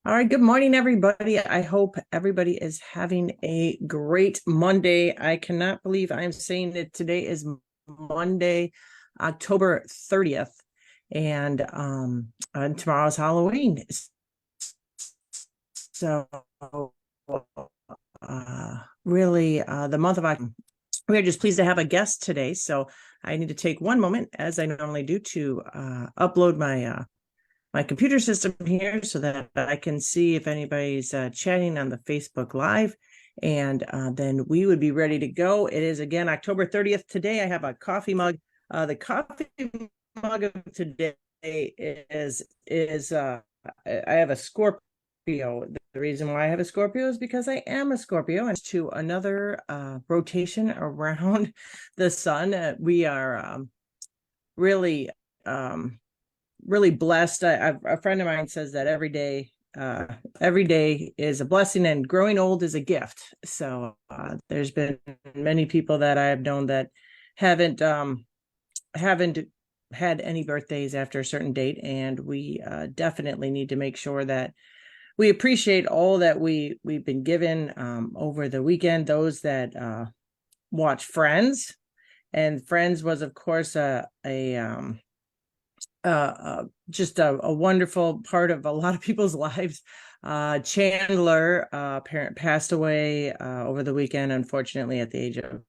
All right, good morning, everybody. I hope everybody is having a great Monday. I cannot believe I'm saying that today is Monday, October 30th, and tomorrow's Halloween. So, really, the month of October, we're just pleased to have a guest today. So, I need to take one moment, as I normally do, to upload my computer system here so that I can see if anybody's chatting on the Facebook Live. And then we would be ready to go. It is again October 30th. Today I have a coffee mug. The coffee mug of today is I have a Scorpio. The reason why I have a Scorpio is because I am a Scorpio, and to another rotation around the sun. We are really really blessed. A friend of mine says that every day is a blessing, and growing old is a gift. So there's been many people that I have known that haven't had any birthdays after a certain date, and we definitely need to make sure that we appreciate all that we've been given over the weekend. Those that watch Friends, and Friends was, of course, just a wonderful part of a lot of people's lives. Chandler parent passed away over the weekend, unfortunately, at the age of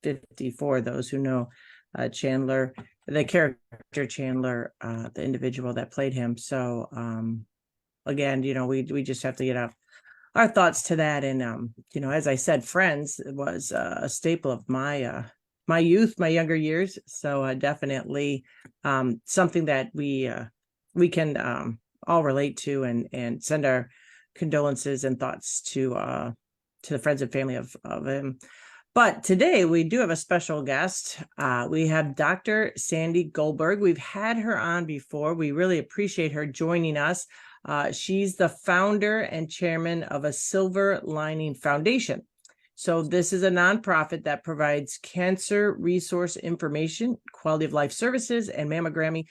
54. Those who know Chandler, the character Chandler, the individual that played him. So again, we just have to get our thoughts to that. And as I said, Friends was a staple of my youth, my younger years. So definitely something that we can all relate to, and send our condolences and thoughts to the friends and family of him. But today we do have a special guest. We have Dr. Sandy Goldberg. We've had her on before. We really appreciate her joining us. She's the founder and chairman of a Silver Lining Foundation. So this is a nonprofit that provides cancer resource information, quality of life services, and mammography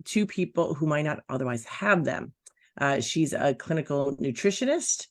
to people who might not otherwise have them. She's a clinical nutritionist.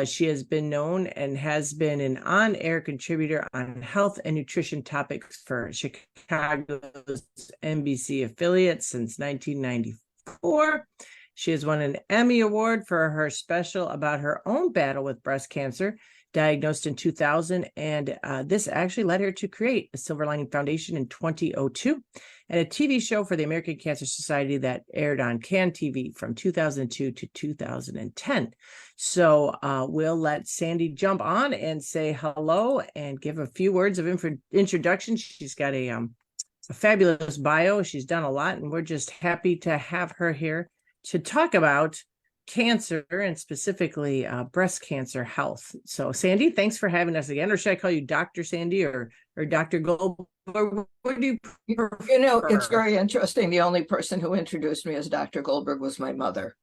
She has been known and has been an on-air contributor on health and nutrition topics for Chicago's NBC affiliate since 1994. She has won an Emmy Award for her special about her own battle with breast cancer, diagnosed in 2000, and this actually led her to create a Silver Lining Foundation in 2002, and a TV show for the American Cancer Society that aired on CAN TV from 2002 to 2010. So we'll let Sandy jump on and say hello and give a few words of introduction. She's got a fabulous bio. She's done a lot, and we're just happy to have her here to talk about cancer, and specifically breast cancer health. So Sandy, thanks for having us again. Or should I call you Dr. Sandy or Dr. Goldberg? What do you prefer? It's very interesting. The only person who introduced me as Dr. Goldberg was my mother.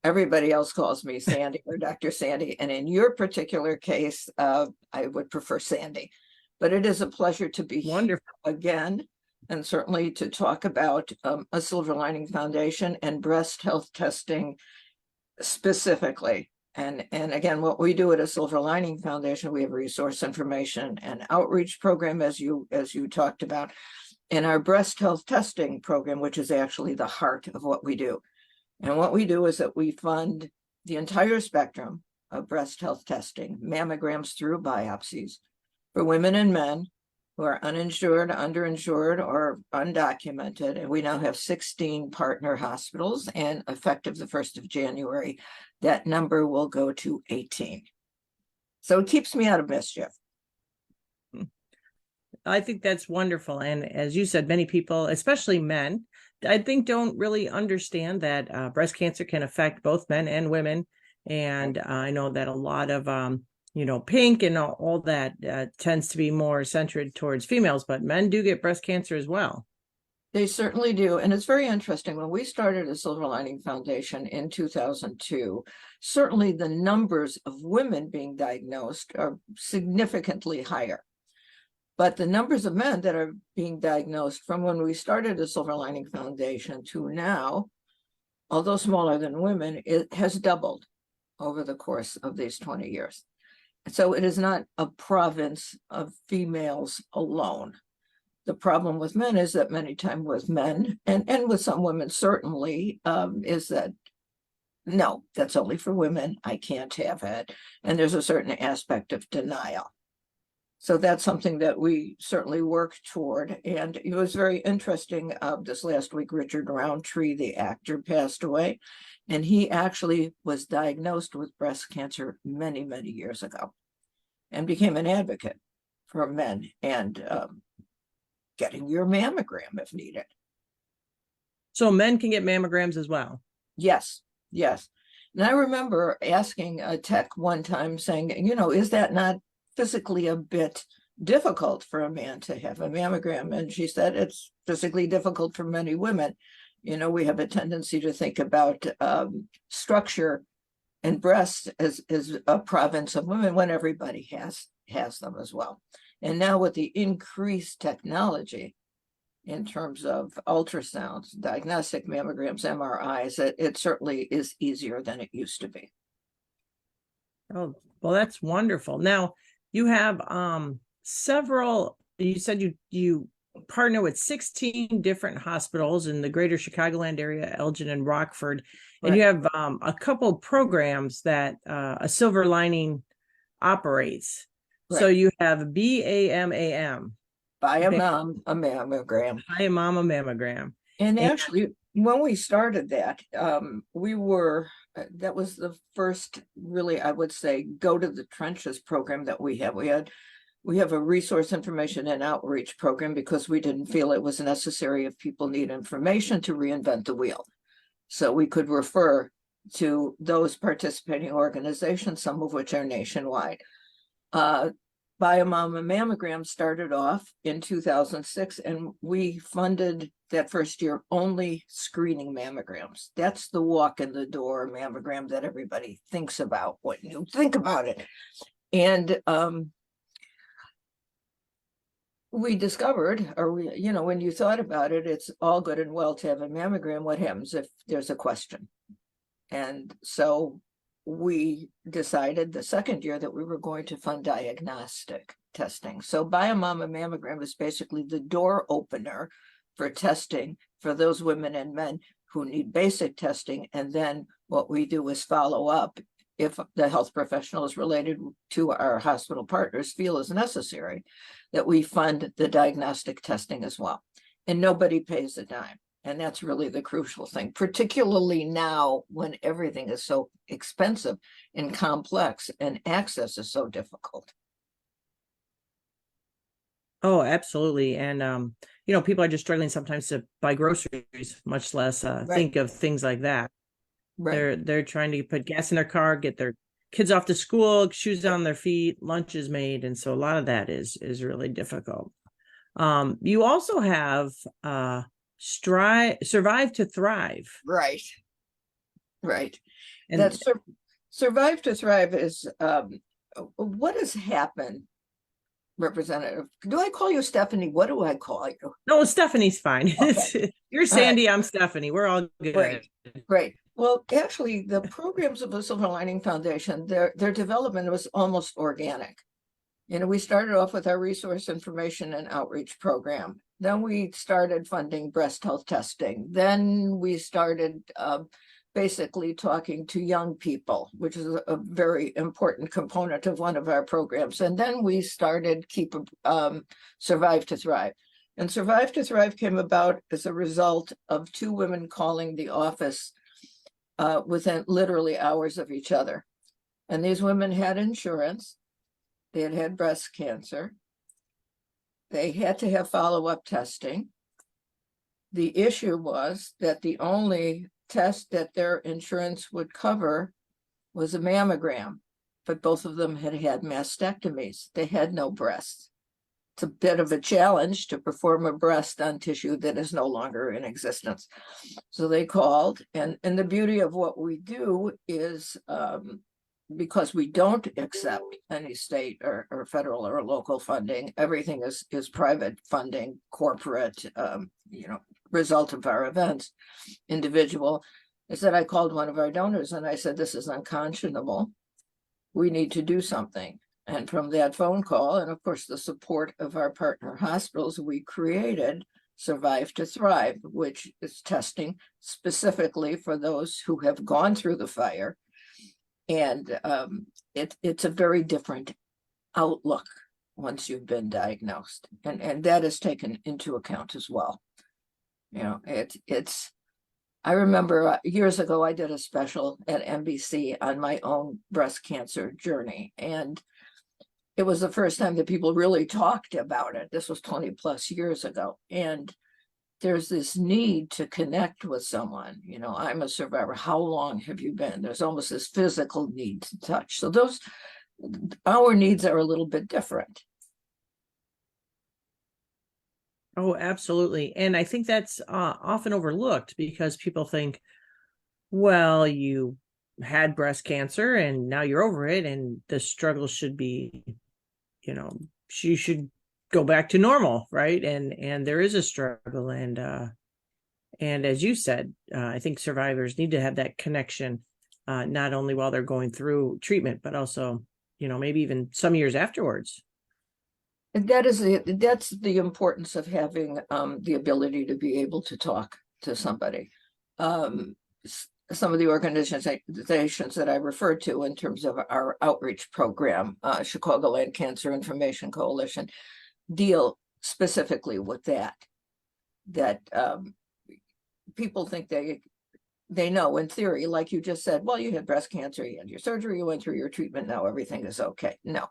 Everybody else calls me Sandy or Dr. Sandy. And in your particular case, I would prefer Sandy. But it is a pleasure to be Wonderful here again, and certainly to talk about a Silver Lining Foundation and breast health testing specifically. And again, what we do at a Silver Lining Foundation, we have a resource information and outreach program, as you talked about, and our breast health testing program, which is actually the heart of what we do. And what we do is that we fund the entire spectrum of breast health testing, mammograms through biopsies, for women and men who are uninsured, underinsured, or undocumented. And we now have 16 partner hospitals, and effective the 1st of January, that number will go to 18. So it keeps me out of mischief. I think that's wonderful. And as you said, many people, especially men, I think don't really understand that breast cancer can affect both men and women. And I know that a lot of pink and all that tends to be more centered towards females, but men do get breast cancer as well. They certainly do. And it's very interesting. When we started a Silver Lining Foundation in 2002, certainly the numbers of women being diagnosed are significantly higher. But the numbers of men that are being diagnosed from when we started the Silver Lining Foundation to now although smaller than women, it has doubled over the course of these 20 years. So it is not a province of females alone. The problem with men is that many times with men, and with some women certainly, is that, no, that's only for women. I can't have it. And there's a certain aspect of denial. So that's something that we certainly work toward. And it was very interesting. This last week, Richard Roundtree, the actor, passed away. And he actually was diagnosed with breast cancer many, many years ago and became an advocate for men and getting your mammogram if needed. So men can get mammograms as well. Yes, yes. And I remember asking a tech one time saying, is that not physically a bit difficult for a man to have a mammogram? And she said, it's physically difficult for many women. We have a tendency to think about structure and breasts as a province of women when everybody has them as well. And now with the increased technology in terms of ultrasounds, diagnostic mammograms, MRIs, it certainly is easier than it used to be. Oh, well, that's wonderful. Now you have several, you said you partner with 16 different hospitals in the greater Chicagoland area, Elgin and Rockford. And you have a couple programs that a Silver Lining operates. Right. So you have BAMAM. Buy a mom a mammogram. Buy a mom a mammogram. And actually, when we started that, that was the first, really, I would say, go to the trenches program that we have. We have a resource information and outreach program because we didn't feel it was necessary if people need information to reinvent the wheel. So we could refer to those participating organizations, some of which are nationwide. Buy a Mom a Mammogram started off in 2006, and we funded that first year only screening mammograms. That's the walk in the door mammogram that everybody thinks about when you think about it. And we discovered, when you thought about it, it's all good and well to have a mammogram. What happens if there's a question? And so we decided the second year that we were going to fund diagnostic testing. So Buy a Mom a Mammogram is basically the door opener for testing for those women and men who need basic testing. And then what we do is follow up if the health professionals related to our hospital partners feel is necessary, that we fund the diagnostic testing as well. And nobody pays a dime. And that's really the crucial thing, particularly now when everything is so expensive and complex and access is so difficult. Oh, absolutely. And, people are just struggling sometimes to buy groceries, much less think of things like that. Right. They're trying to put gas in their car, get their kids off to school, shoes on their feet, lunch is made. And so a lot of that is really difficult. You also have Survive to Thrive. Right. And that's Survive to Thrive is what has happened, Representative? Do I call you Stephanie? What do I call you? No, Stephanie's fine. Okay. You're Sandy, right. I'm Stephanie. We're all good. Great. Well, actually, the programs of the Silver Lining Foundation, their development was almost organic. We started off with our resource information and outreach program. Then we started funding breast health testing. Then we started basically talking to young people, which is a very important component of one of our programs. And then we started Survive to Thrive. And Survive to Thrive came about as a result of two women calling the office within literally hours of each other. And these women had insurance. They had had breast cancer. They had to have follow-up testing. The issue was that the only test that their insurance would cover was a mammogram, but both of them had had mastectomies. They had no breasts. It's a bit of a challenge to perform a breast on tissue that is no longer in existence. So they called, and the beauty of what we do is because we don't accept any state or federal or local funding, everything is private funding, corporate, result of our events, individual. I said, I called one of our donors and I said, this is unconscionable. We need to do something. And from that phone call, and of course, the support of our partner hospitals, we created Survive to Thrive, which is testing specifically for those who have gone through the fire. And it's a very different outlook once you've been diagnosed. And that is taken into account as well. You know, it's I remember years ago, I did a special at NBC on my own breast cancer journey. And it was the first time that people really talked about it. This was 20 plus years ago. And there's this need to connect with someone. You know, I'm a survivor. How long have you been? There's almost this physical need to touch. So our needs are a little bit different. Oh, absolutely. And I think that's often overlooked because people think, well, you had breast cancer and now you're over it, and the struggle should be, you know, you should go back to normal, right? And there is a struggle, and as you said, I think survivors need to have that connection, not only while they're going through treatment, but also, you know, maybe even some years afterwards. And that's the importance of having the ability to be able to talk to somebody. Some of the organizations that I referred to in terms of our outreach program, Chicagoland Cancer Information Coalition, deal specifically with that people think they know in theory, like you just said, well, you had breast cancer, you had your surgery, you went through your treatment, now everything is okay. No,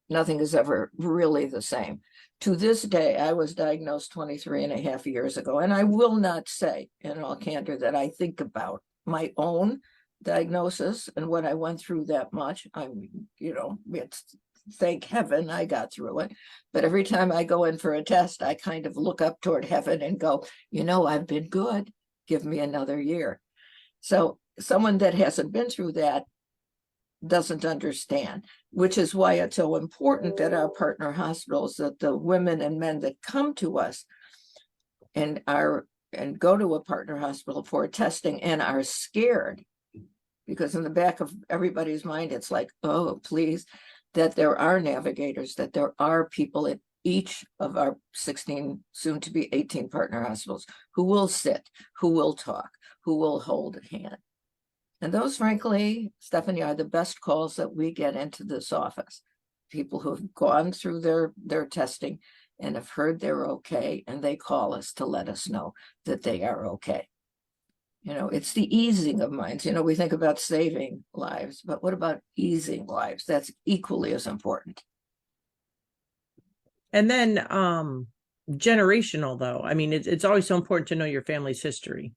nothing is ever really the same. To this day, I was diagnosed 23 and a half years ago, and I will not say in all candor that I think about my own diagnosis and what I went through that much. It's thank heaven I got through it. But every time I go in for a test, I kind of look up toward heaven and go, I've been good. Give me another year. So someone that hasn't been through that doesn't understand, which is why it's so important that our partner hospitals, that the women and men that come to us and go to a partner hospital for testing and are scared, because in the back of everybody's mind, it's like, oh, please, that there are navigators, that there are people at each of our 16, soon to be 18 partner hospitals who will sit, who will talk, who will hold a hand. And those, frankly, Stephanie, are the best calls that we get into this office. People who have gone through their testing and have heard they're okay, and they call us to let us know that they are okay. It's the easing of minds. We think about saving lives, but what about easing lives? That's equally as important. And then generational, though. I mean, it's always so important to know your family's history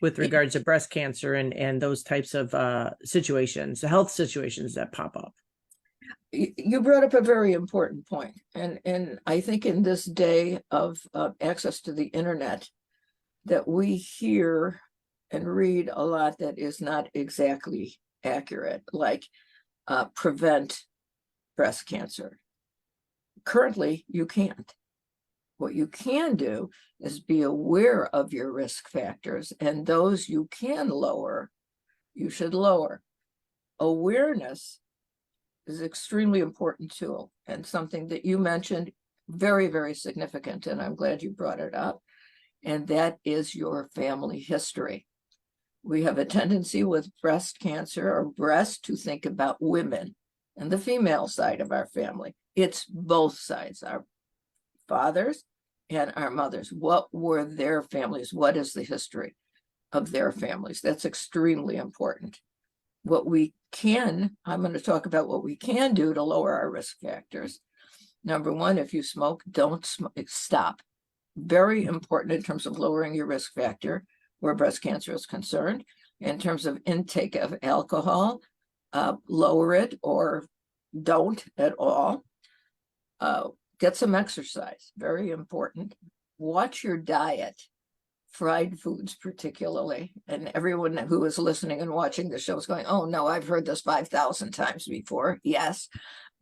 with regards to breast cancer and those types of situations, the health situations that pop up. You brought up a very important point. And I think in this day of access to the internet, that we hear and read a lot that is not exactly accurate, like prevent breast cancer. Currently, you can't. What you can do is be aware of your risk factors, and those you can lower, you should lower. Awareness is an extremely important tool, and something that you mentioned, very, very significant, and I'm glad you brought it up, and that is your family history. We have a tendency with breast cancer or breast to think about women and the female side of our family. It's both sides, our fathers and our mothers. What were their families? What is the history of their families? That's extremely important. I'm going to talk about what we can do to lower our risk factors. Number one, if you smoke, don't smoke, stop. Very important in terms of lowering your risk factor where breast cancer is concerned. In terms of intake of alcohol, lower it or don't at all. Get some exercise, very important. Watch your diet, fried foods particularly. And everyone who is listening and watching the show is going, oh no, I've heard this 5,000 times before. Yes,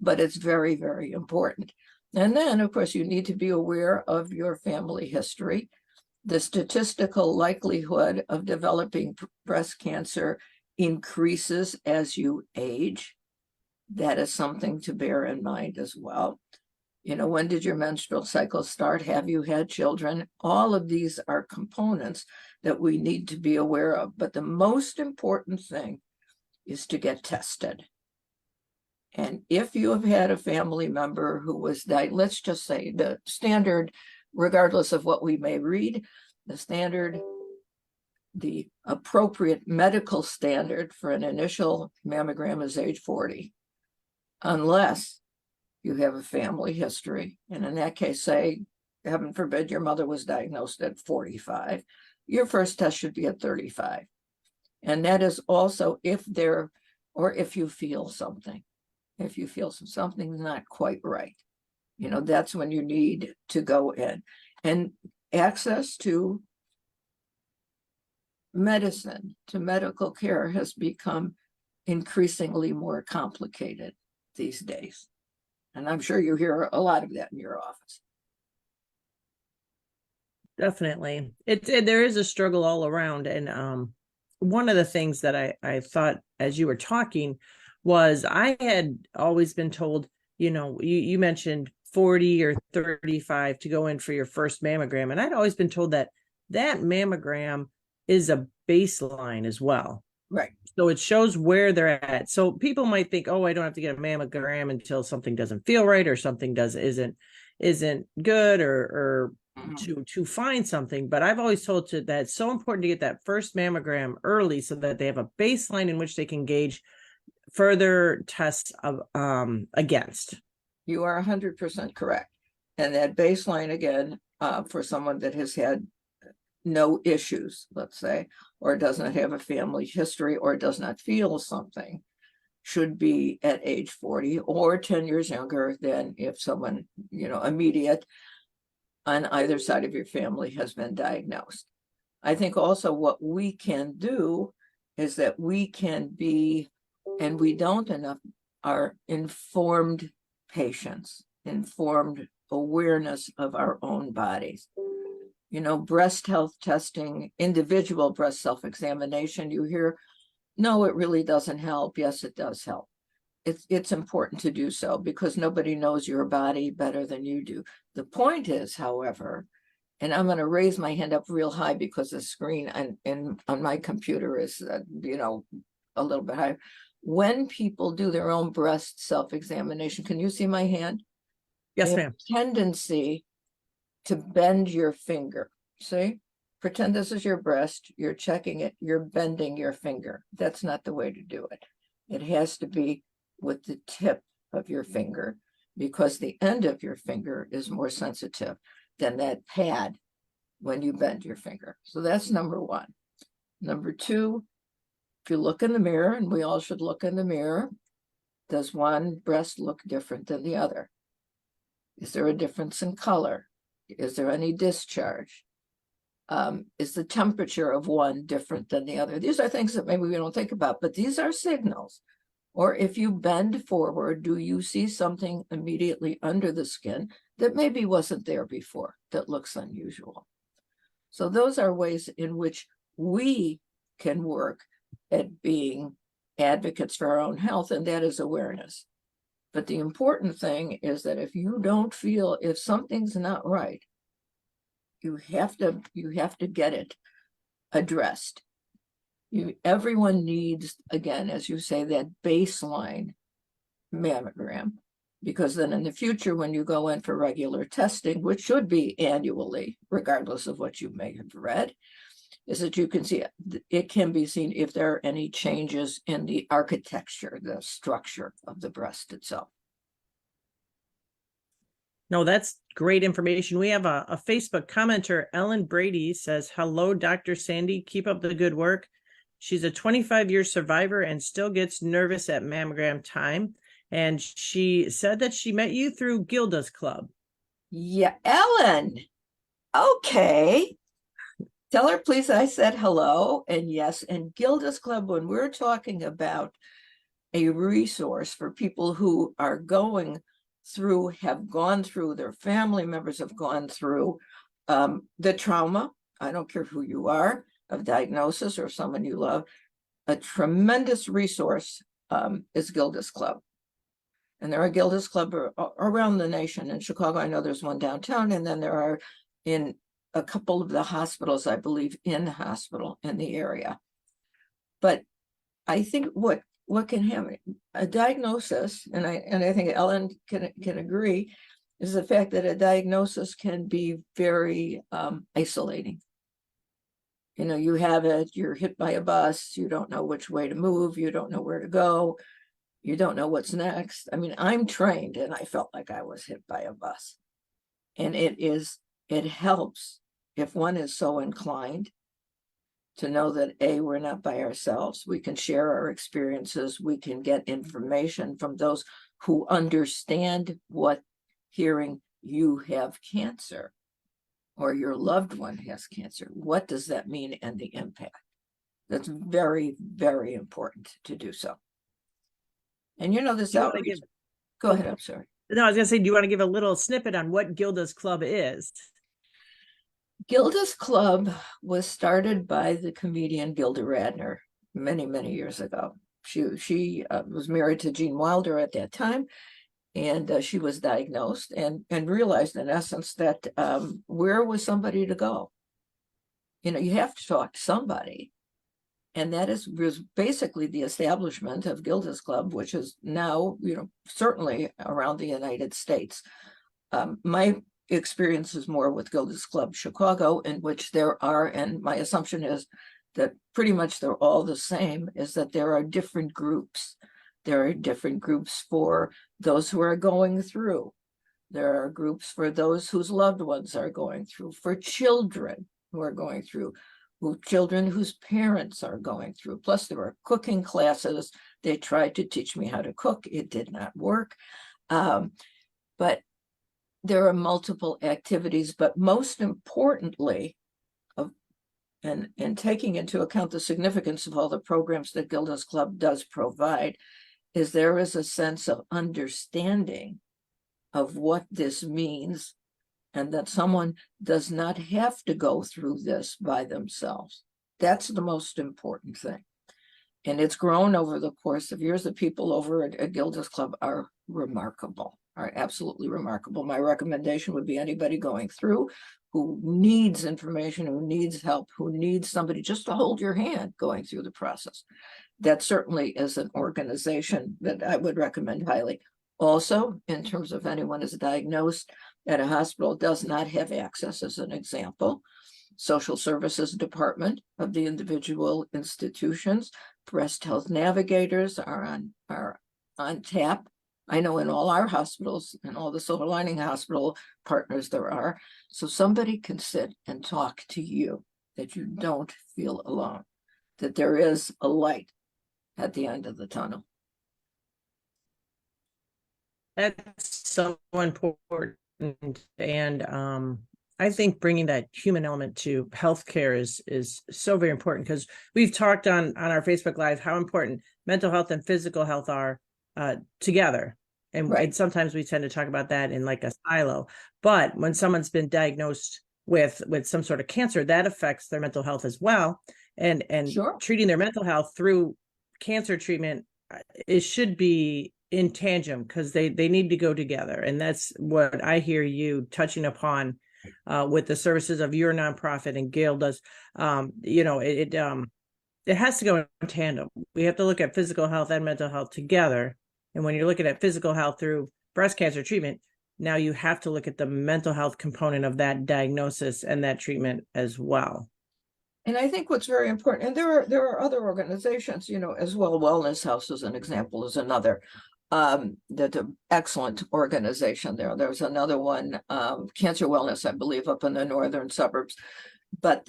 but it's very, very important. And then, of course, you need to be aware of your family history. the statistical likelihood of developing breast cancer increases as you age. That is something to bear in mind as well. You know, when did your menstrual cycle start? Have you had children? All of these are components that we need to be aware of. But the most important thing is to get tested. And if you have had a family member who was diagnosed, let's just say the standard, regardless of what we may read, the standard, the appropriate medical standard for an initial mammogram is age 40, unless you have a family history. And in that case, say, heaven forbid, your mother was diagnosed at 45, your first test should be at 35. And that is also if there, or if you feel something. If you feel something's not quite right, you know, that's when you need to go in. And access to medicine, to medical care, has become increasingly more complicated these days. And I'm sure you hear a lot of that in your office. Definitely. There is a struggle all around. And one of the things that I thought as you were talking was I had always been told, you know, you mentioned 40 or 35 to go in for your first mammogram. And I'd always been told that mammogram is a baseline as well. Right. So it shows where they're at. So people might think, oh, I don't have to get a mammogram until something doesn't feel right or something isn't good or to find something. But I've always told that it's so important to get that first mammogram early so that they have a baseline in which they can gauge further tests of against. You are 100% correct. And that baseline, again, for someone that has had no issues, let's say, or does not have a family history or does not feel something, should be at age 40 or 10 years younger than if someone, you know, immediate on either side of your family has been diagnosed. I think also what we can do is that we can be, and we don't enough, are informed patients, informed awareness of our own bodies. You know, breast health testing, individual breast self-examination, you hear, no, it really doesn't help. Yes, it does help. It's important to do so because nobody knows your body better than you do. The point is, however, and I'm going to raise my hand up real high because the screen on my computer is, you know, a little bit high. When people do their own breast self-examination, can you see my hand? Yes, ma'am. Tendency to bend your finger. See, pretend this is your breast, you're checking it, you're bending your finger. That's not the way to do it. It has to be with the tip of your finger because the end of your finger is more sensitive than that pad when you bend your finger. So that's number one. Number two, if you look in the mirror, and we all should look in the mirror, does one breast look different than the other? Is there a difference in color? Is there any discharge? Is the temperature of one different than the other? These are things that maybe we don't think about, but these are signals. Or if you bend forward, do you see something immediately under the skin that maybe wasn't there before that looks unusual? So those are ways in which we can work at being advocates for our own health, and that is awareness. But the important thing is that if you don't feel, if something's not right, you have to get it addressed. Everyone needs, again, as you say, that baseline mammogram, because then in the future, when you go in for regular testing, which should be annually, regardless of what you may have read, is that you can see, it can be seen if there are any changes in the architecture, the structure of the breast itself. No, that's great information. We have a Facebook commenter, Ellen Brady, says, hello, Dr. Sandy, keep up the good work. She's a 25-year survivor and still gets nervous at mammogram time. And she said that she met you through Gilda's Club. Yeah, Ellen. Okay. Tell her, please, I said hello. And yes, and Gilda's Club, when we're talking about a resource for people who are going through, have gone through, their family members have gone through the trauma I don't care who you are, of diagnosis or someone you love, a tremendous resource is Gilda's Club. And there are Gilda's Club around the nation. In Chicago, I know there's one downtown, and then there are in a couple of the hospitals, I believe, in the hospital in the area. But I think what can happen, a diagnosis, and I think Ellen can agree, is the fact that a diagnosis can be very isolating. You know, you have it, you're hit by a bus, you don't know which way to move, you don't know where to go, you don't know what's next. I mean, I'm trained and I felt like I was hit by a bus. And it helps if one is so inclined to know that we're not by ourselves. We can share our experiences. We can get information from those who understand what hearing you have cancer or your loved one has cancer. What does that mean and the impact? That's very, very important to do so. And you know, this outreach. Go ahead, I'm sorry. No, I was gonna say, do you want to give a little snippet on what Gilda's Club is? Gilda's Club was started by the comedian Gilda Radner many, many years ago. She was married to Gene Wilder at that time, and she was diagnosed and realized, in essence, that where was somebody to go? You know, you have to talk to somebody. And that was basically the establishment of Gilda's Club, which is now, you know, certainly around the United States. My experience is more with Gilda's Club Chicago, in which there are, and my assumption is that pretty much they're all the same, is that there are different groups. There are different groups for those who are going through. There are groups for those whose loved ones are going through, for children who are going through, children whose parents are going through. Plus, there are cooking classes. They tried to teach me how to cook. It did not work. But there are multiple activities. But most importantly, and taking into account the significance of all the programs that Gilda's Club does provide, is there is a sense of understanding of what this means, and that someone does not have to go through this by themselves. That's the most important thing. And it's grown over the course of years. The people over at Gilda's Club are remarkable, are absolutely remarkable. My recommendation would be anybody going through who needs information, who needs help, who needs somebody just to hold your hand going through the process. That certainly is an organization that I would recommend highly. Also, in terms of anyone is diagnosed at a hospital, does not have access, as an example, social services department of the individual institutions, breast health navigators are on tap. I know in all our hospitals and all the silver lining hospital partners there are. So somebody can sit and talk to you, that you don't feel alone, that there is a light at the end of the tunnel. That's so important. And I think bringing that human element to healthcare is so very important, because we've talked on our Facebook Live how important mental health and physical health are together. And sometimes we tend to talk about that in like a silo. But when someone's been diagnosed with some sort of cancer, that affects their mental health as well. And Sure. Treating their mental health through cancer treatment, it should be in tandem, because they need to go together. And that's what I hear you touching upon with the services of your nonprofit and Gilda's. It has to go in tandem. We have to look at physical health and mental health together. And when you're looking at physical health through breast cancer treatment, now you have to look at the mental health component of that diagnosis and that treatment as well. And I think what's very important, and there are other organizations, you know, as well. Wellness House, as an example, is another. That's an excellent organization there. There's another one, Cancer Wellness, I believe, up in the northern suburbs. But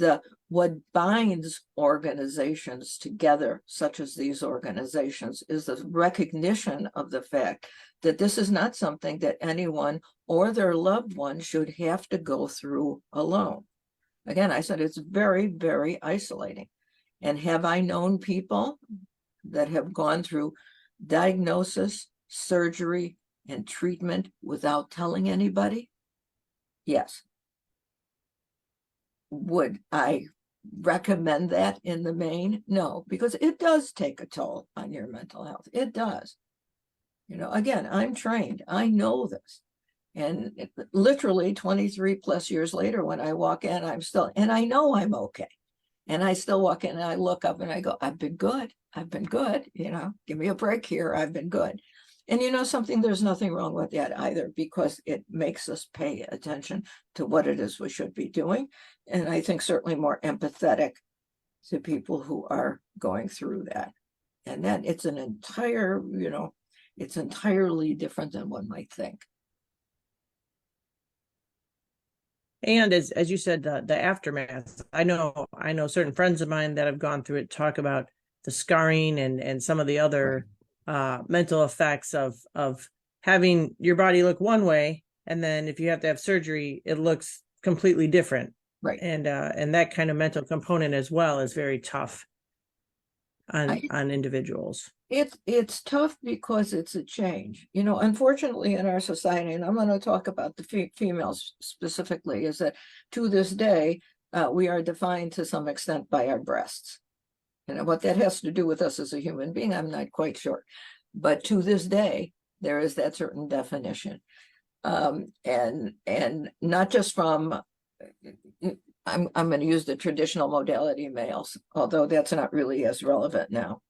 what binds organizations together, such as these organizations, is the recognition of the fact that this is not something that anyone or their loved one should have to go through alone. Again, I said it's very, very isolating. And have I known people that have gone through diagnosis, surgery, and treatment without telling anybody? Yes. would I recommend that in the main? No, because it does take a toll on your mental health. It does. Again, I'm trained. I know this. And literally 23 plus years later, when I walk in, and I know I'm okay. And I still walk in and I look up and I go, I've been good. I've been good. Give me a break here. I've been good. And something, there's nothing wrong with that either, because it makes us pay attention to what it is we should be doing. And I think certainly more empathetic to people who are going through that. And then it's it's entirely different than one might think. And as you said, the aftermath. I know certain friends of mine that have gone through it talk about the scarring and some of the other mental effects of having your body look one way, and then if you have to have surgery, it looks completely different. Right. And that kind of mental component as well is very tough on individuals. It's tough because it's a change. Unfortunately in our society, and I'm going to talk about the females specifically, is that to this day, we are defined to some extent by our breasts. What that has to do with us as a human being, I'm not quite sure. But to this day, there is that certain definition. And not just from, I'm going to use the traditional modality males, although that's not really as relevant now.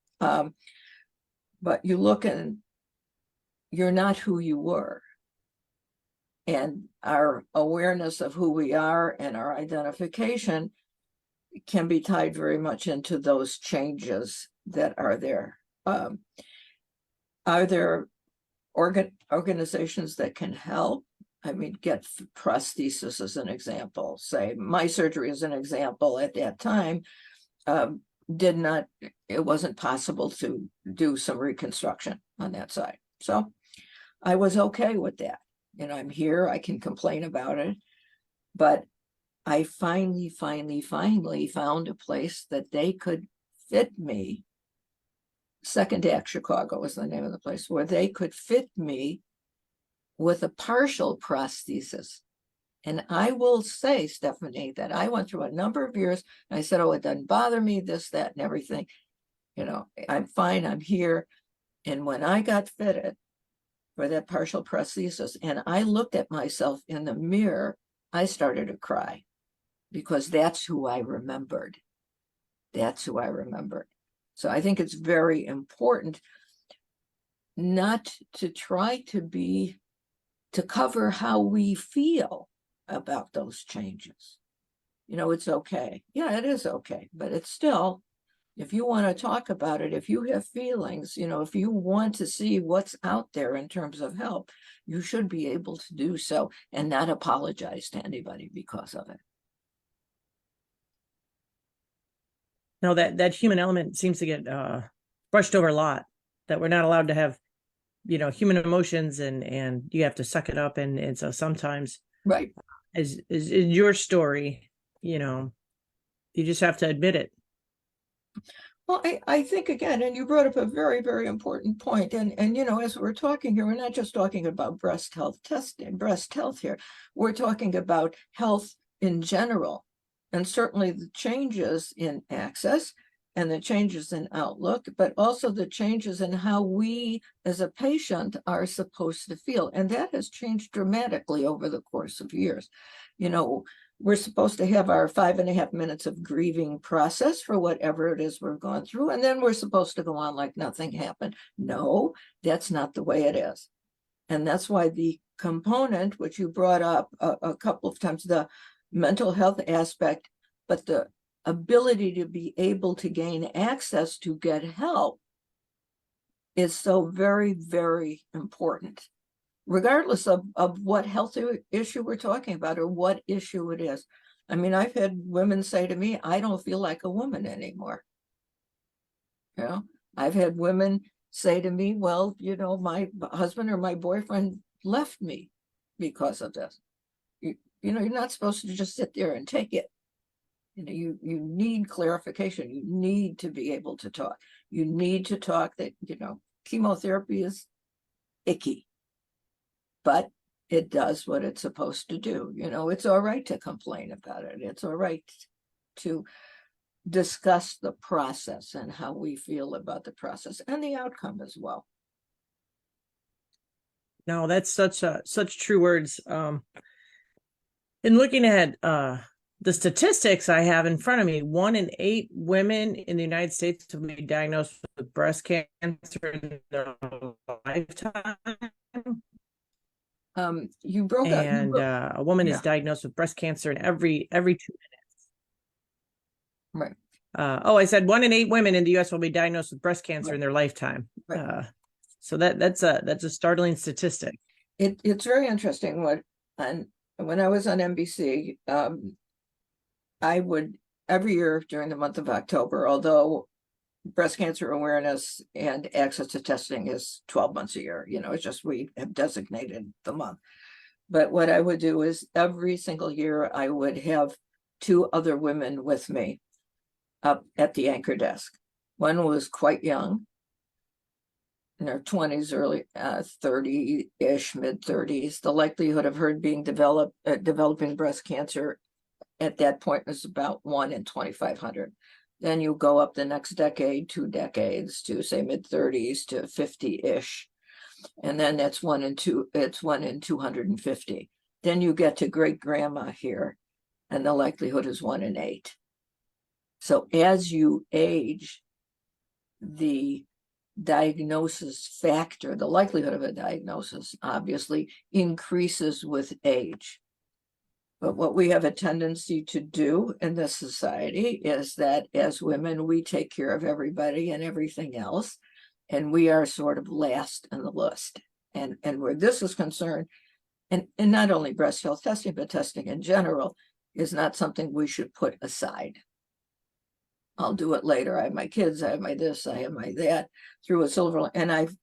But you look and you're not who you were. And our awareness of who we are and our identification can be tied very much into those changes that are there. Are there organizations that can help? I mean, get prosthesis as an example. Say my surgery as an example at that time, it wasn't possible to do some reconstruction on that side. So I was okay with that. I'm here, I can complain about it, but I finally found a place that they could fit me. Second Act Chicago was the name of the place, where they could fit me with a partial prosthesis. And I will say, Stephanie, that I went through a number of years and I said, oh, it doesn't bother me, this, that, and everything. I'm fine, I'm here. And when I got fitted for that partial prosthesis and I looked at myself in the mirror, I started to cry, because that's who I remembered. That's who I remembered. So I think it's very important not to try to cover how we feel about those changes. It's okay. Yeah, it is okay. But it's still, if you want to talk about it, if you have feelings, if you want to see what's out there in terms of help, you should be able to do so and not apologize to anybody because of it. No, that human element seems to get brushed over a lot, that we're not allowed to have, human emotions, and you have to suck it up. And so sometimes, right, as in your story, you just have to admit it. Well, I think, again, and you brought up a very, very important point. And as we're talking here, we're not just talking about breast health testing, breast health here. We're talking about health in general. And certainly the changes in access and the changes in outlook, but also the changes in how we as a patient are supposed to feel. And that has changed dramatically over the course of years. We're supposed to have our 5.5 minutes of grieving process for whatever it is we're going through. And then we're supposed to go on like nothing happened. No, that's not the way it is. And that's why the component, which you brought up a couple of times, the mental health aspect, but the ability to be able to gain access to get help is so very, very important, regardless of what health issue we're talking about or what issue it is. I mean, I've had women say to me, I don't feel like a woman anymore. I've had women say to me, well, my husband or my boyfriend left me because of this. You're not supposed to just sit there and take it. You need clarification. You need to be able to talk. You need to talk that, chemotherapy is icky, but it does what it's supposed to do. You know, it's all right to complain about it. It's all right to discuss the process and how we feel about the process and the outcome as well. No, that's such true words. In looking at the statistics I have in front of me, 1 in 8 women in the United States will be diagnosed with breast cancer in their lifetime. You broke out. And a woman Yeah. is diagnosed with breast cancer in every 2 minutes. Right. I said 1 in 8 women in the U.S. will be diagnosed with breast cancer Right. in their lifetime. Right. So that's a startling statistic. It's very interesting and when I was on NBC, I would every year during the month of October, although breast cancer awareness and access to testing is 12 months a year, you know, it's just we have designated the month. But what I would do is every single year I would have 2 other women with me up at the anchor desk. One was quite young, in their 20s, early 30-ish, mid-30s. The likelihood of her being developing breast cancer at that point is about 1 in 2,500. Then you go up the next decade, 2 decades, to say mid-30s to 50-ish. And then it's 1 in 250. Then you get to great grandma here, and the likelihood is 1 in 8. So as you age, the diagnosis factor, the likelihood of a diagnosis, obviously increases with age. But what we have a tendency to do in this society is that as women, we take care of everybody and everything else, and we are sort of last in the list. And where this is concerned, and not only breast health testing, but testing in general, is not something we should put aside. I'll do it later. I have my kids, I have my this, I have my that, through a silver. And I've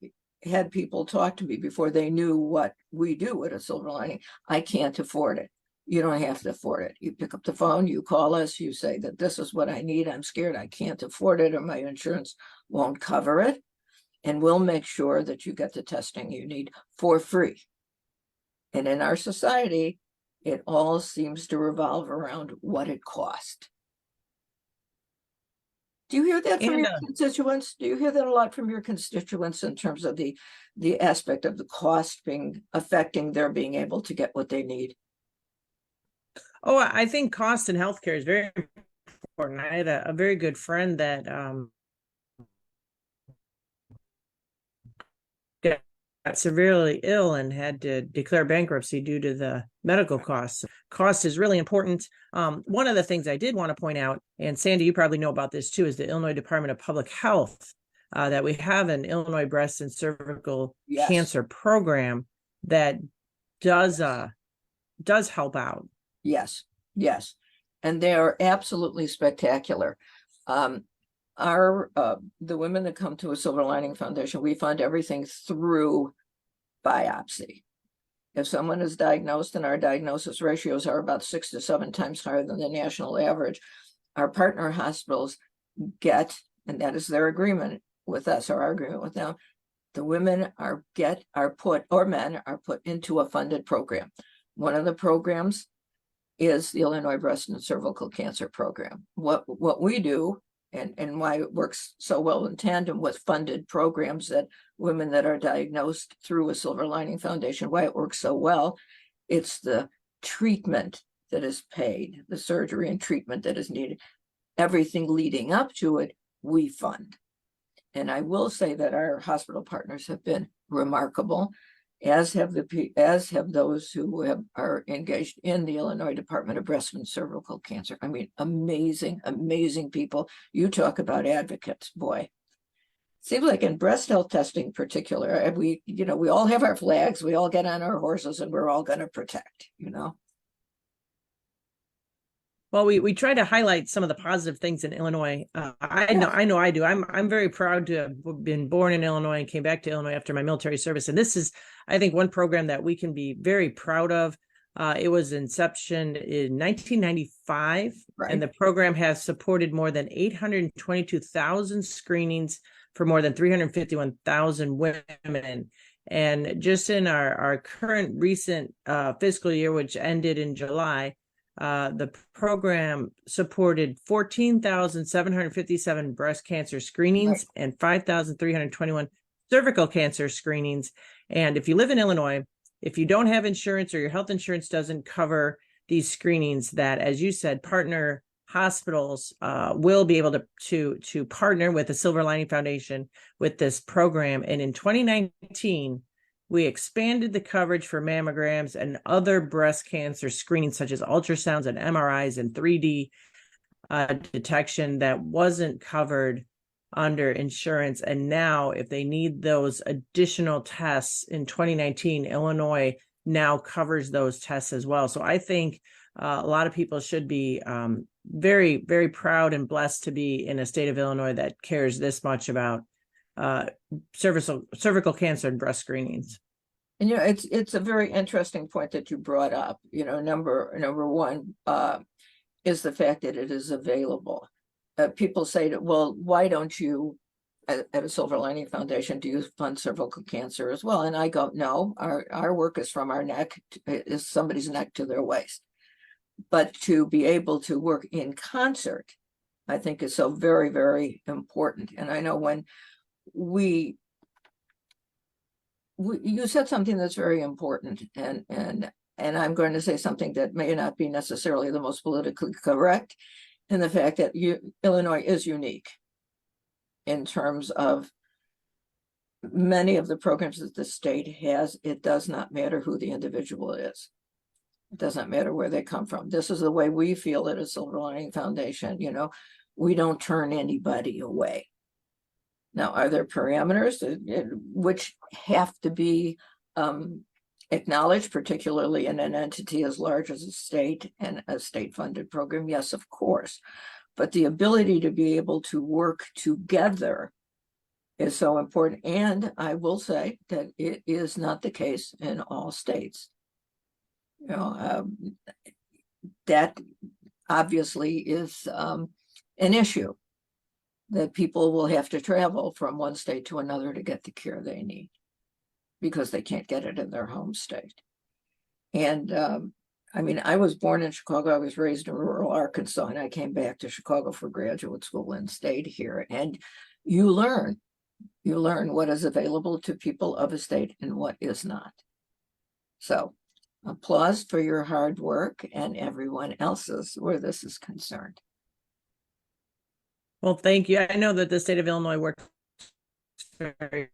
had people talk to me before they knew what we do at a silver lining. I can't afford it. You don't have to afford it. You pick up the phone, you call us, you say that this is what I need. I'm scared I can't afford it, or my insurance won't cover it. And we'll make sure that you get the testing you need for free. And in our society, it all seems to revolve around what it cost. Do you hear that from your constituents? Do you hear that a lot from your constituents in terms of the aspect of the cost affecting their being able to get what they need? Oh, I think cost in healthcare is very important. I had a very good friend that got severely ill and had to declare bankruptcy due to the medical costs. Cost is really important. One of the things I did want to point out, and Sandy, you probably know about this too, is the Illinois Department of Public Health, that we have an Illinois breast and cervical cancer program that does help out. Yes, yes. And they are absolutely spectacular. The women that come to a Silver Lining Foundation, we fund everything through biopsy. If someone is diagnosed, and our diagnosis ratios are about 6 to 7 times higher than the national average, our partner hospitals get, and that is their agreement with us, or our agreement with them, the women are put, or men are put into a funded program. One of the programs is the Illinois Breast and Cervical Cancer Program. What we do, and why it works so well in tandem with funded programs that women that are diagnosed through a Silver Lining Foundation, why it works so well, it's the treatment that is paid, the surgery and treatment that is needed. Everything leading up to it, we fund. And I will say that our hospital partners have been remarkable, as have those who are engaged in the Illinois Department of Breast and Cervical Cancer. I mean, amazing, amazing people. You talk about advocates, boy. Seems like in breast health testing in particular, we all have our flags, we all get on our horses, and we're all going to protect, Well, we try to highlight some of the positive things in Illinois. I know I do. I'm very proud to have been born in Illinois and came back to Illinois after my military service. And this is, I think, one program that we can be very proud of. It was inception in 1995, right. And the program has supported more than 822,000 screenings for more than 351,000 women. And just in our current recent fiscal year, which ended in July, the program supported 14,757 breast cancer screenings and 5,321 cervical cancer screenings. And if you live in Illinois, if you don't have insurance or your health insurance doesn't cover these screenings, that, as you said, partner hospitals will be able to partner with the Silver Lining Foundation with this program. And in 2019, we expanded the coverage for mammograms and other breast cancer screenings, such as ultrasounds and MRIs and 3D detection that wasn't covered under insurance. And now, if they need those additional tests in 2019, Illinois now covers those tests as well. So I think a lot of people should be very, very proud and blessed to be in a state of Illinois that cares this much about cervical cancer and breast screenings. And it's a very interesting point that you brought up. Number one is the fact that it is available. People say that, well, why don't you, at a Silver Lining Foundation, do you fund cervical cancer as well? And I go, no, our work is from our neck, is somebody's neck to their waist. But to be able to work in concert, I think, is so very, very important. And I know when you said something that's very important, and I'm going to say something that may not be necessarily the most politically correct, in the fact that Illinois is unique in terms of many of the programs that the state has. It does not matter who the individual is. It doesn't matter where they come from. This is the way we feel at a Silver Lining Foundation. We don't turn anybody away. Now, are there parameters which have to be acknowledged, particularly in an entity as large as a state and a state-funded program? Yes, of course. But the ability to be able to work together is so important. And I will say that it is not the case in all states. That obviously is an issue, that people will have to travel from one state to another to get the care they need because they can't get it in their home state. And I was born in Chicago. I was raised in rural Arkansas, and I came back to Chicago for graduate school and stayed here. And you learn what is available to people of a state and what is not. So applause for your hard work and everyone else's where this is concerned. Well, thank you. I know that the state of Illinois works very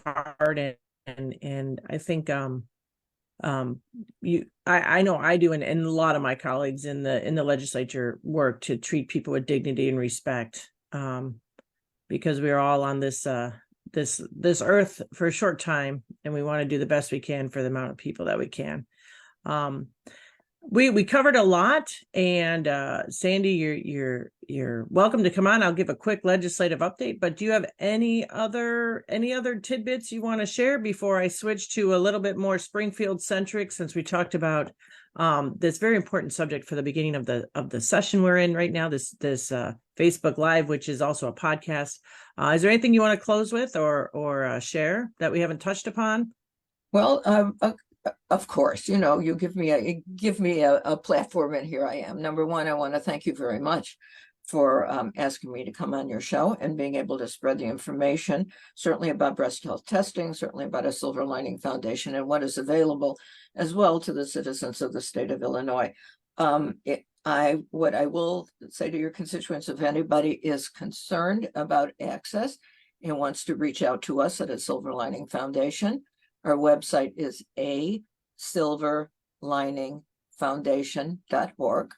hard, and I think I know I do, and a lot of my colleagues in the legislature work to treat people with dignity and respect, because we are all on this earth for a short time, and we want to do the best we can for the amount of people that we can. We covered a lot, and Sandy, you're welcome to come on. I'll give a quick legislative update, but do you have any other tidbits you want to share before I switch to a little bit more Springfield centric, since we talked about this very important subject for the beginning of the session we're in right now, this Facebook Live, which is also a podcast. Is there anything you want to close with or share that we haven't touched upon? Well, of course, you give me a platform, and here I am. Number one, I want to thank you very much for asking me to come on your show and being able to spread the information, certainly about breast health testing, certainly about a Silver Lining Foundation and what is available as well to the citizens of the state of Illinois. What I will say to your constituents, if anybody is concerned about access and wants to reach out to us at a Silver Lining Foundation, our website is silverliningfoundation.org.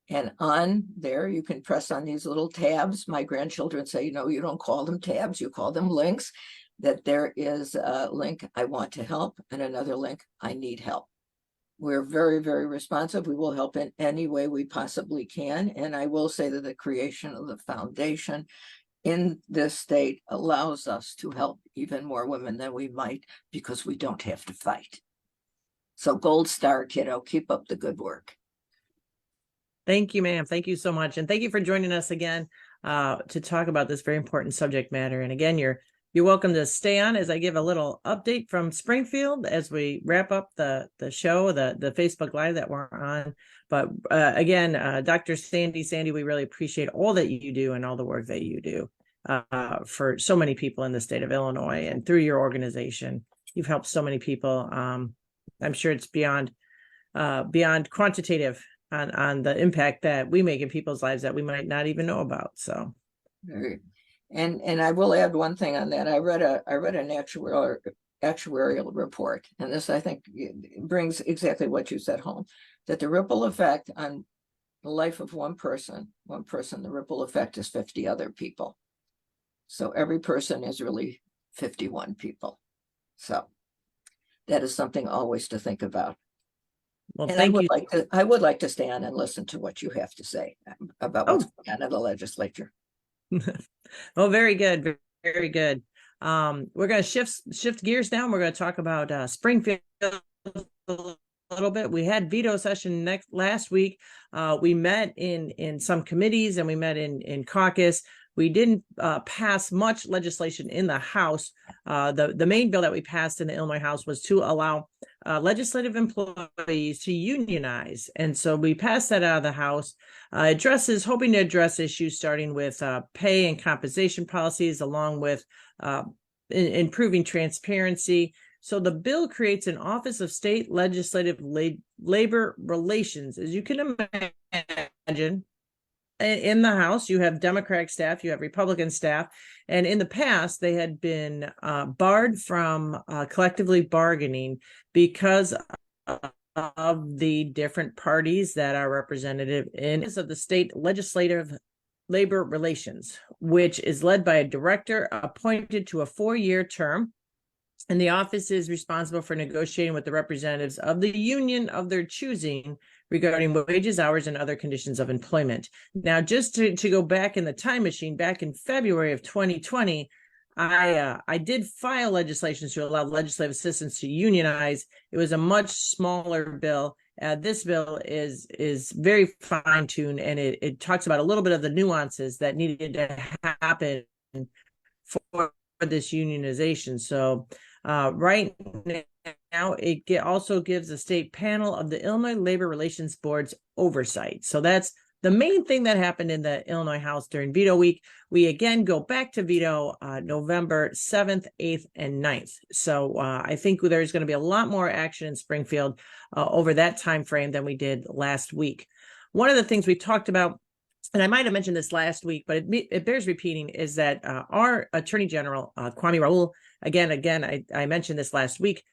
And on there, you can press on these little tabs. My grandchildren say, you don't call them tabs, you call them links. That there is a link, I want to help, and another link, I need help. We're very, very responsive. We will help in any way we possibly can. And I will say that the creation of the foundation in this state allows us to help even more women than we might, because we don't have to fight. So gold star, kiddo, keep up the good work. Thank you, ma'am. Thank you so much. And thank you for joining us again to talk about this very important subject matter. And again, you're You're welcome to stay on as I give a little update from Springfield as we wrap up the show, the Facebook Live that we're on. But again, Dr. Sandy, we really appreciate all that you do and all the work that you do for so many people in the state of Illinois, and through your organization. You've helped so many people. I'm sure it's beyond quantitative on the impact that we make in people's lives that we might not even know about. So. Right. And I will add one thing on that. I read an actuarial report, and this, I think, brings exactly what you said home, that the ripple effect on the life of one person, the ripple effect is 50 other people. So every person is really 51 people. So that is something always to think about. Well, And thank you. I would like to stay on and listen to what you have to say about what's going on in the legislature. Oh, very good. Very good. We're going to shift gears now. We're going to talk about Springfield a little bit. We had veto session last week. We met in some committees, and we met in caucus. We didn't pass much legislation in the House. The main bill that we passed in the Illinois House was to allow legislative employees to unionize. And so we passed that out of the House. Hoping to address issues starting with pay and compensation policies, along with improving transparency. So the bill creates an Office of State Legislative Labor Relations. As you can imagine, in the House, you have Democratic staff, you have Republican staff, and in the past, they had been barred from collectively bargaining because of the different parties that are represented in of the State Legislative Labor Relations, which is led by a director appointed to a 4-year term. And the office is responsible for negotiating with the representatives of the union of their choosing regarding wages, hours, and other conditions of employment. Now, just to go back in the time machine, back in February of 2020, I did file legislation to allow legislative assistants to unionize. It was a much smaller bill. This bill is very fine-tuned, and it talks about a little bit of the nuances that needed to happen for this unionization. So right now, it also gives the state panel of the Illinois Labor Relations Board's oversight. So that's the main thing that happened in the Illinois House during veto week. We again go back to veto November 7th, 8th, and 9th. So I think there's going to be a lot more action in Springfield over that time frame than we did last week. One of the things we talked about, and I might have mentioned this last week, but it bears repeating, is that our Attorney General, Kwame Raoul, again, I mentioned this last week,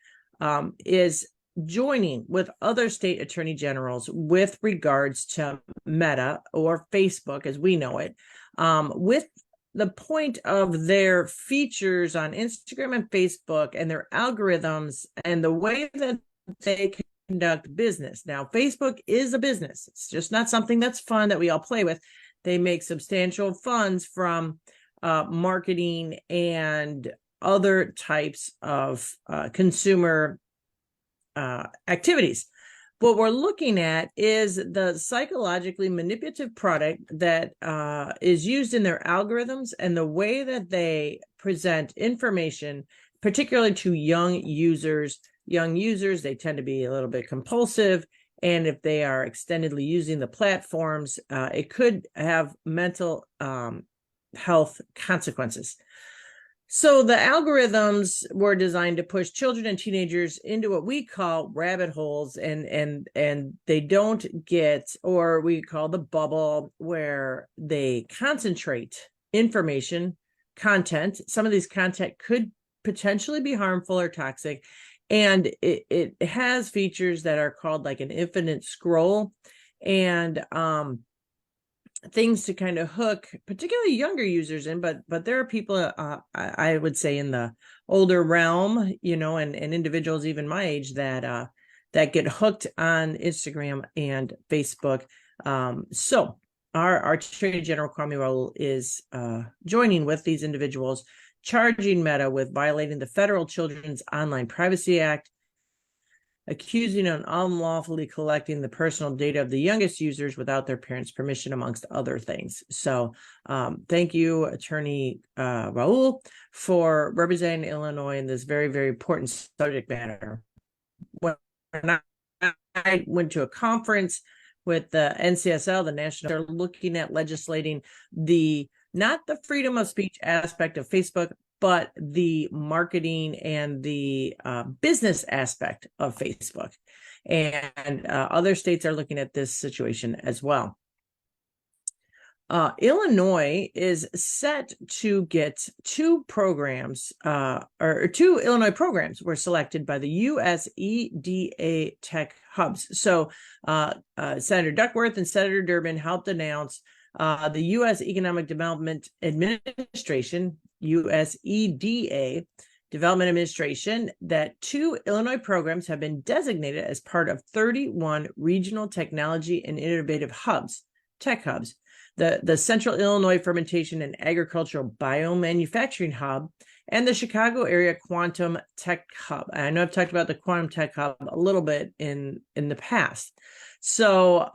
is joining with other state attorney generals with regards to Meta, or Facebook as we know it, with the point of their features on Instagram and Facebook and their algorithms and the way that they conduct business. Now, Facebook is a business. It's just not something that's fun that we all play with. They make substantial funds from marketing and other types of consumer activities. What we're looking at is the psychologically manipulative product that is used in their algorithms and the way that they present information, particularly to young users. Young users, they tend to be a little bit compulsive, and if they are extendedly using the platforms, it could have mental health consequences. So the algorithms were designed to push children and teenagers into what we call rabbit holes, and they don't get, or we call the bubble, where they concentrate information, content. Some of these content could potentially be harmful or toxic, and it has features that are called like an infinite scroll, and things to kind of hook particularly younger users in, but there are people I would say in the older realm, and individuals even my age that get hooked on Instagram and Facebook. So our Attorney General Kwame Raoul is joining with these individuals, charging Meta with violating the Federal Children's Online Privacy Act, accusing and unlawfully collecting the personal data of the youngest users without their parents' permission, amongst other things. So thank you, Attorney Raoul, for representing Illinois in this very, very important subject matter. When I went to a conference with the NCSL, the national, they're looking at legislating not the freedom of speech aspect of Facebook, but the marketing and the business aspect of Facebook. And other states are looking at this situation as well. Illinois is set to get two Illinois programs were selected by the USEDA Tech Hubs. So Senator Duckworth and Senator Durbin helped announce the U.S. Economic Development Administration, USEDA Development Administration, that two Illinois programs have been designated as part of 31 regional technology and innovative hubs, tech hubs. The Central Illinois Fermentation and Agricultural Biomanufacturing Hub, and the Chicago Area Quantum Tech Hub. I know I've talked about the Quantum Tech Hub a little bit in the past. So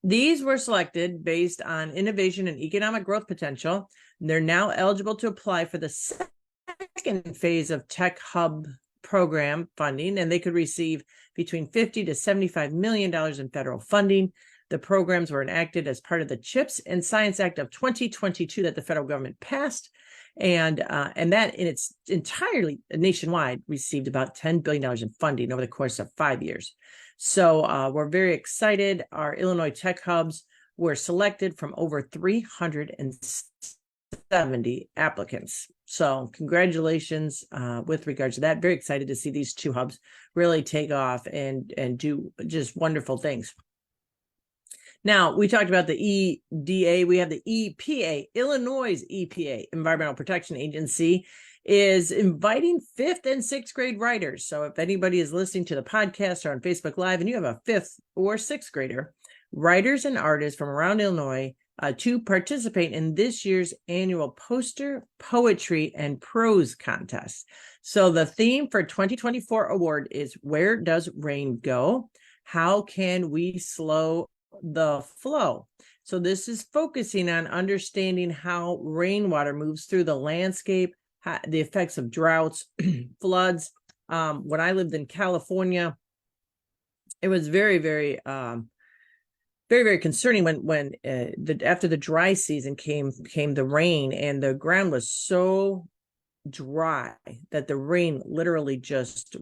these were selected based on innovation and economic growth potential. They're now eligible to apply for the second phase of Tech Hub program funding, and they could receive between $50 to $75 million in federal funding. The programs were enacted as part of the CHIPS and Science Act of 2022 that the federal government passed, and that in its entirely nationwide received about $10 billion in funding over the course of 5 years. So we're very excited. Our Illinois Tech Hubs were selected from over 370 applicants. So congratulations with regards to that. Very excited to see these two hubs really take off and do just wonderful things. Now, we talked about the EDA. We have the EPA, Illinois EPA, Environmental Protection Agency, is inviting 5th and 6th grade writers. So if anybody is listening to the podcast or on Facebook Live and you have a 5th or 6th grader, writers and artists from around Illinois to participate in this year's annual poster, poetry, and prose contest. So the theme for 2024 award is Where Does Rain Go? How can we slow the flow? So this is focusing on understanding how rainwater moves through the landscape, the effects of droughts, floods. When I lived in California, it was very, very, very concerning when after the dry season came the rain, and the ground was so dry that the rain literally just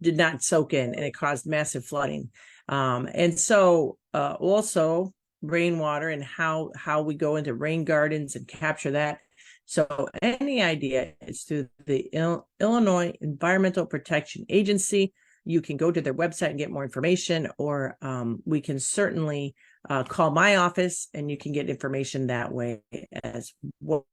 did not soak in, and it caused massive flooding. And so also rainwater and how we go into rain gardens and capture that. So any idea is through the Illinois Environmental Protection Agency. You can go to their website and get more information, or we can certainly call my office and you can get information that way as well.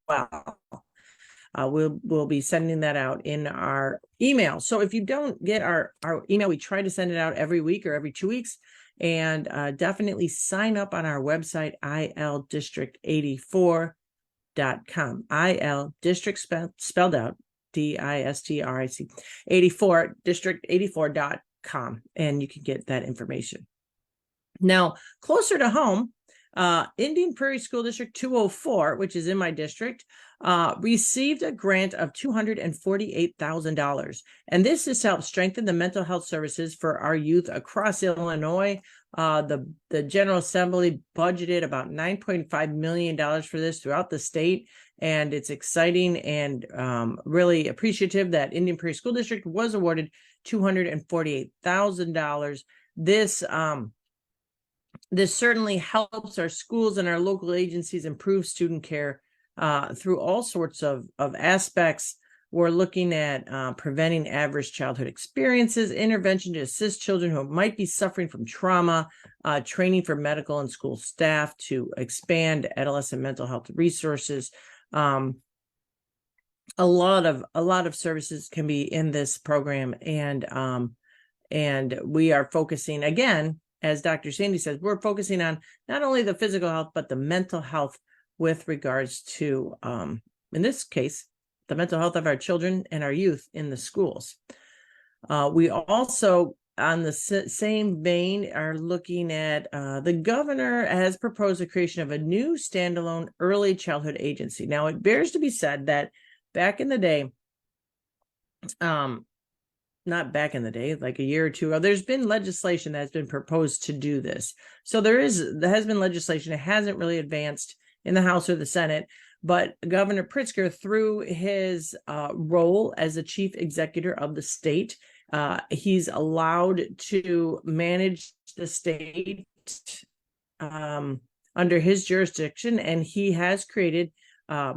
We'll be sending that out in our email. So if you don't get our email, we try to send it out every week or every 2 weeks. And definitely sign up on our website, ildistrict84.com. IL district spelled out, DISTRIC 84, district84.com. And you can get that information. Now, closer to home, Indian Prairie School District 204, which is in my district, received a grant of $248,000. And this is to help strengthen the mental health services for our youth across Illinois. The General Assembly budgeted about $9.5 million for this throughout the state. And it's exciting and really appreciative that Indian Prairie School District was awarded $248,000. This certainly helps our schools and our local agencies improve student care through all sorts of aspects. We're looking at preventing adverse childhood experiences, intervention to assist children who might be suffering from trauma, training for medical and school staff to expand adolescent mental health resources. A lot of services can be in this program, and we are focusing, again, as Dr. Sandy says, we're focusing on not only the physical health, but the mental health with regards to, in this case, the mental health of our children and our youth in the schools. We also, on the same vein, are looking at the governor has proposed the creation of a new standalone early childhood agency. Now, it bears to be said that back in the day, not back in the day, like a year or two ago, there's been legislation that's been proposed to do this. So there has been legislation. It hasn't really advanced in the House or the Senate, but Governor Pritzker, through his role as the chief executive of the state, he's allowed to manage the state under his jurisdiction, and he has created a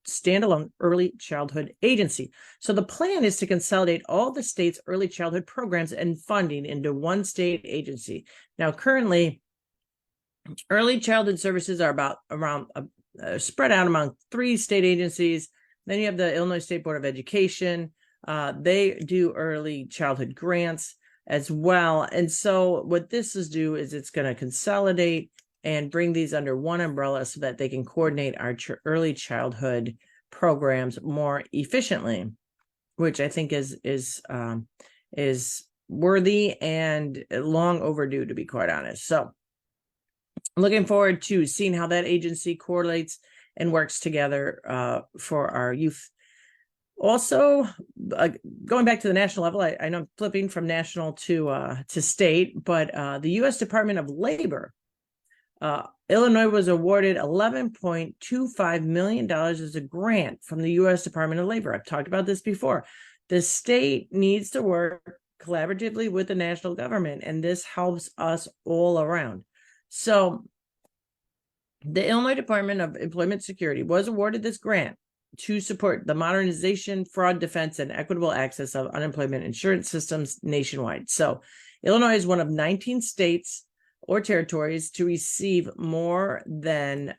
standalone early childhood agency. So the plan is to consolidate all the state's early childhood programs and funding into one state agency. Now, currently, early childhood services are around spread out among 3 state agencies. Then you have the Illinois State Board of Education. They do early childhood grants as well. And so what this is it's going to consolidate and bring these under one umbrella so that they can coordinate our early childhood programs more efficiently, which I think is worthy and long overdue, to be quite honest. So looking forward to seeing how that agency correlates and works together for our youth. Also, going back to the national level, I know I'm flipping from national to state, but the U.S. Department of Labor, Illinois was awarded $11.25 million as a grant from the U.S. Department of Labor. I've talked about this before. The state needs to work collaboratively with the national government, and this helps us all around. So the Illinois Department of Employment Security was awarded this grant to support the modernization, fraud defense, and equitable access of unemployment insurance systems nationwide. So Illinois is one of 19 states or territories to receive more than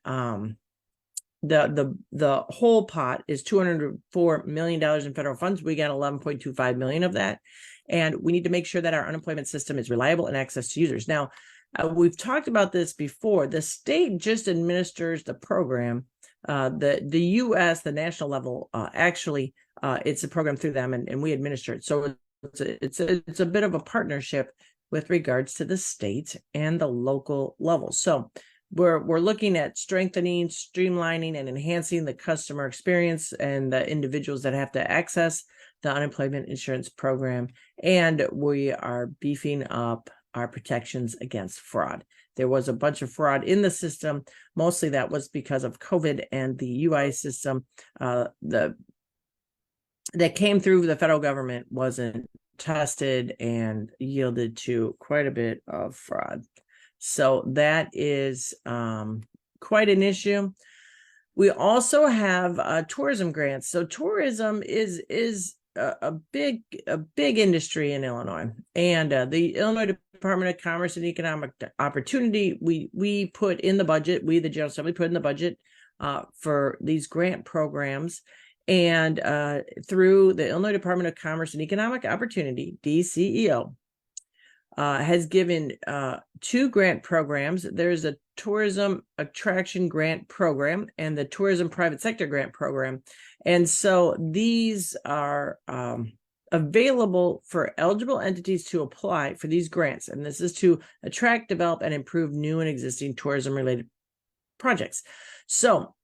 the whole pot is $204 million in federal funds. We got 11.25 million of that. And we need to make sure that our unemployment system is reliable and access to users. Now, we've talked about this before. The state just administers the program. The U.S., the national level, actually, it's a program through them, and we administer it. So it's a bit of a partnership with regards to the state and the local level. So we're looking at strengthening, streamlining, and enhancing the customer experience and the individuals that have to access the unemployment insurance program. And we are beefing up our protections against fraud. There was a bunch of fraud in the system. Mostly that was because of COVID and the UI system that came through the federal government wasn't tested and yielded to quite a bit of fraud. So that is quite an issue. We also have tourism grants. So tourism is a big industry in Illinois, and the Illinois Department of Commerce and Economic Opportunity, we put in the budget, the General Assembly put in the budget for these grant programs. And through the Illinois Department of Commerce and Economic Opportunity, DCEO, has given 2 grant programs. There's a tourism attraction grant program and the tourism private sector grant program. And so these are available for eligible entities to apply for these grants. And this is to attract, develop, and improve new and existing tourism-related projects. So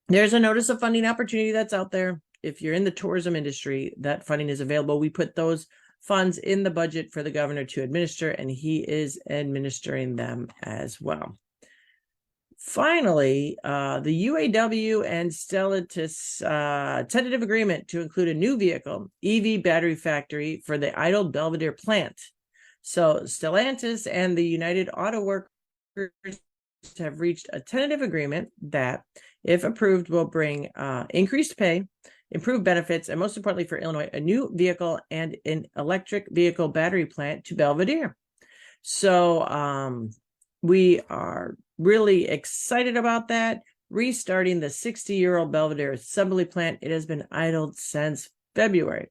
there's a notice of funding opportunity that's out there. If you're in the tourism industry, that funding is available. We put those funds in the budget for the governor to administer, and he is administering them as well. Finally, the UAW and Stellantis tentative agreement to include a new vehicle, EV battery factory for the idled Belvedere plant. So Stellantis and the United Auto Workers have reached a tentative agreement that, if approved, will bring increased pay, improved benefits, and most importantly for Illinois, a new vehicle and an electric vehicle battery plant to Belvedere. So we are really excited about that. Restarting the 60-year-old Belvedere assembly plant. It has been idled since February.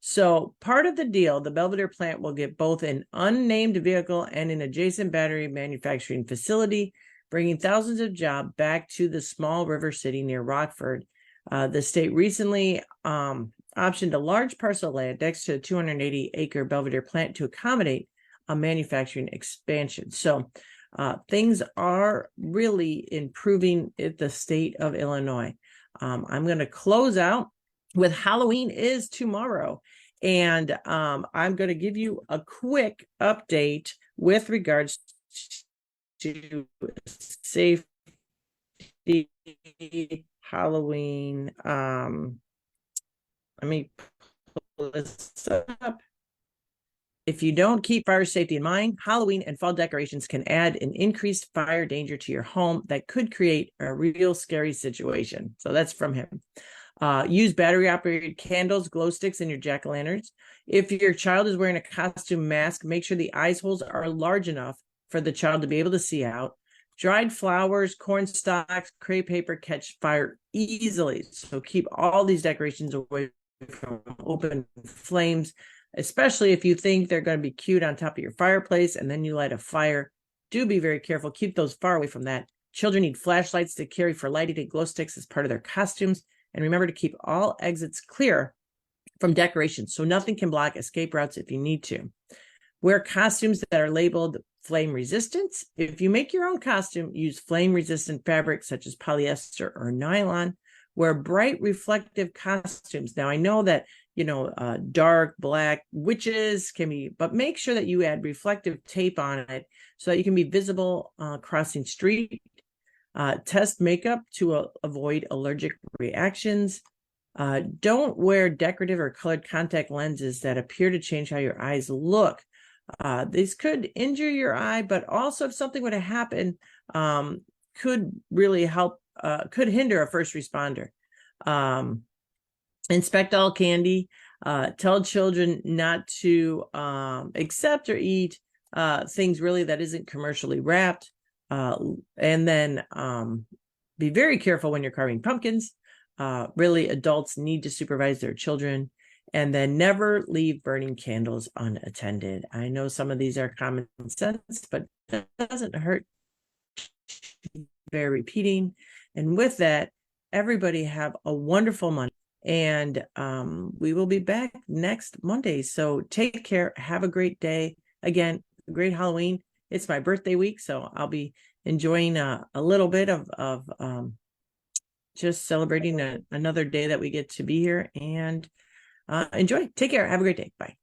So part of the deal, the Belvedere plant will get both an unnamed vehicle and an adjacent battery manufacturing facility, bringing thousands of jobs back to the small river city near Rockford. The state recently optioned a large parcel of land next to a 280-acre Belvedere plant to accommodate a manufacturing expansion. So things are really improving in the state of Illinois. I'm going to close out with Halloween is tomorrow. And I'm going to give you a quick update with regards to safety Halloween. Let me pull this up. If you don't keep fire safety in mind, Halloween and fall decorations can add an increased fire danger to your home that could create a real scary situation. So that's from him. Use battery-operated candles, glow sticks, and your jack-o'-lanterns. If your child is wearing a costume mask, make sure the eye holes are large enough for the child to be able to see out. Dried flowers, corn stalks, crepe paper catch fire easily. So keep all these decorations away from open flames, especially if you think they're going to be cute on top of your fireplace and then you light a fire. Do be very careful. Keep those far away from that. Children need flashlights to carry for lighting and glow sticks as part of their costumes. And remember to keep all exits clear from decorations so nothing can block escape routes if you need to. Wear costumes that are labeled flame resistant. If you make your own costume, use flame resistant fabric such as polyester or nylon. Wear bright reflective costumes. Now I know that, dark, black witches can be, but make sure that you add reflective tape on it so that you can be visible crossing street. Test makeup to avoid allergic reactions. Don't wear decorative or colored contact lenses that appear to change how your eyes look. These could injure your eye, but also if something were to happen, could really help, could hinder a first responder. Inspect all candy. Tell children not to accept or eat things really that isn't commercially wrapped. And then be very careful when you're carving pumpkins. Really, adults need to supervise their children. And then never leave burning candles unattended. I know some of these are common sense, but it doesn't hurt to bear repeating. And with that, everybody have a wonderful Monday. And we will be back next Monday. So take care. Have a great day. Again, great Halloween. It's my birthday week, so I'll be enjoying a little bit of just celebrating another day that we get to be here and enjoy. Take care. Have a great day. Bye.